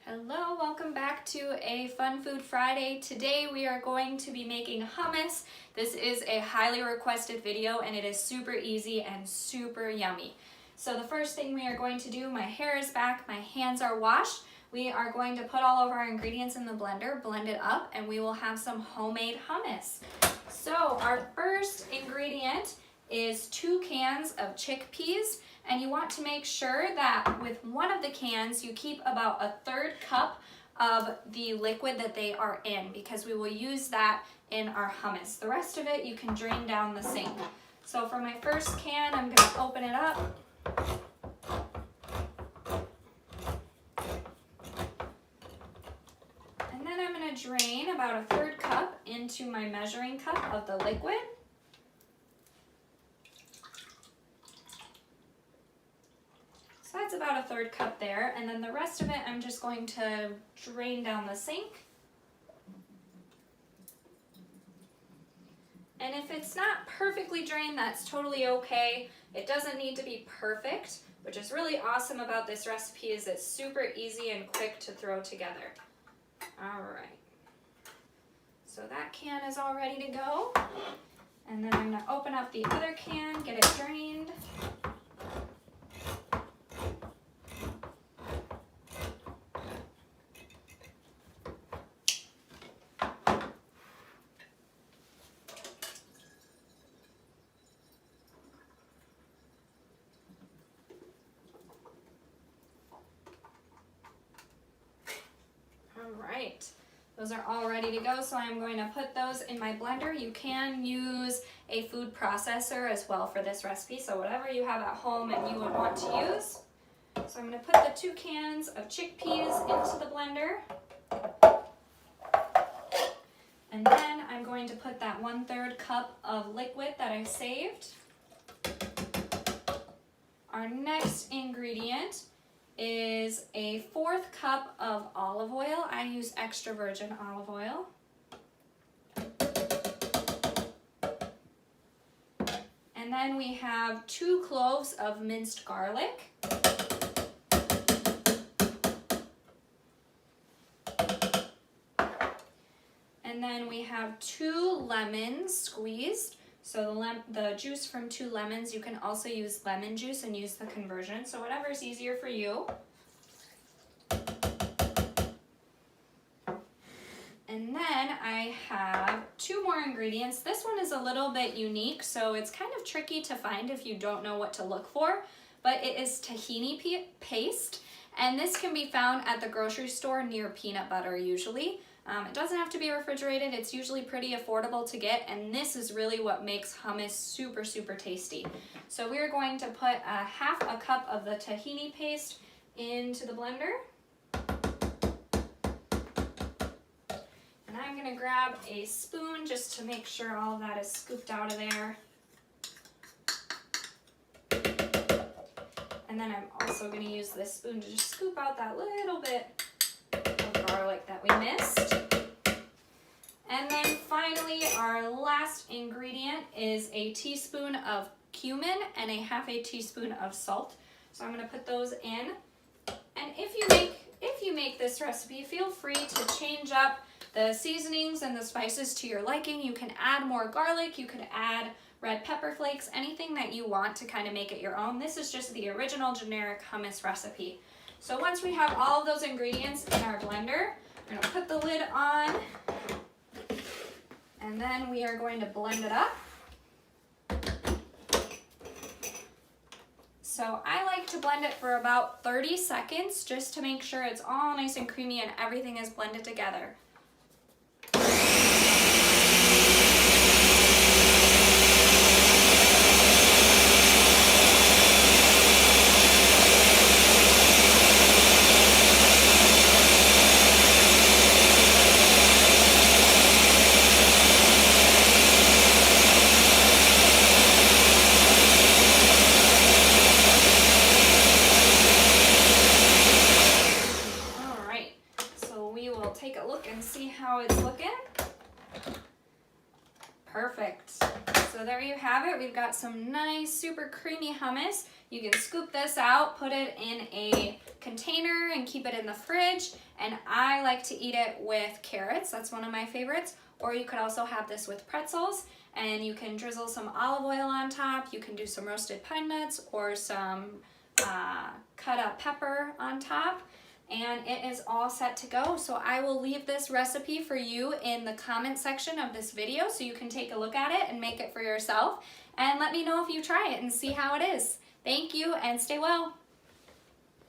Hello, welcome back to a Fun Food Friday. Today we are going to be making hummus. This is a highly requested video and it is super easy and super yummy. So the first thing we are going to do, my hair is back, my hands are washed. We are going to put all of our ingredients in the blender, blend it up, and we will have some homemade hummus. So our first ingredient is 2 cans of chickpeas. And you want to make sure that with one of the cans, you keep about 1/3 cup of the liquid that they are in, because we will use that in our hummus. The rest of it you can drain down the sink. So for my first can, I'm going to open it up. And then I'm going to drain about 1/3 cup into my measuring cup of the liquid. So that's about 1/3 cup there, and then the rest of it I'm just going to drain down the sink. And if it's not perfectly drained, that's totally okay. It doesn't need to be perfect, which is really awesome about this recipe is it's super easy and quick to throw together. All right. So that can is all ready to go. And then I'm going to open up the other can, get it drained. Alright, those are all ready to go, so I'm going to put those in my blender. You can use a food processor as well for this recipe, so whatever you have at home and you would want to use. So I'm going to put the 2 cans of chickpeas into the blender. And then I'm going to put that 1/3 cup of liquid that I saved. Our next ingredient is a 1/4 cup of olive oil. I use extra virgin olive oil. And then we have 2 cloves of minced garlic. And then we have 2 lemons squeezed. So the juice from 2 lemons, you can also use lemon juice and use the conversion. So whatever is easier for you. And then I have 2 more ingredients. This one is a little bit unique, so it's kind of tricky to find if you don't know what to look for. But it is tahini paste, and this can be found at the grocery store near peanut butter usually. It doesn't have to be refrigerated. It's usually pretty affordable to get, and this is really what makes hummus super, super tasty. So we're going to put 1/2 cup of the tahini paste into the blender. And I'm going to grab a spoon just to make sure all of that is scooped out of there. And then I'm also going to use this spoon to just scoop out that little bit of garlic that we missed. And then finally, our last ingredient is a teaspoon of cumin and a 1/2 teaspoon of salt. So I'm going to put those in. And if you make this recipe, feel free to change up the seasonings and the spices to your liking. You can add more garlic, you could add red pepper flakes, anything that you want to kind of make it your own. This is just the original generic hummus recipe. So once we have all of those ingredients in our blender, we're going to put the lid on, and then we are going to blend it up. So I like to blend it for about 30 seconds just to make sure it's all nice and creamy and everything is blended together. Take a look and see how it's looking. Perfect. So there you have it. We've got some nice, super creamy hummus. You can scoop this out, put it in a container and keep it in the fridge. And I like to eat it with carrots. That's one of my favorites. Or you could also have this with pretzels, and you can drizzle some olive oil on top. You can do some roasted pine nuts or some cut up pepper on top. And it is all set to go. So I will leave this recipe for you in the comment section of this video so you can take a look at it and make it for yourself. And let me know if you try it and see how it is. Thank you and stay well.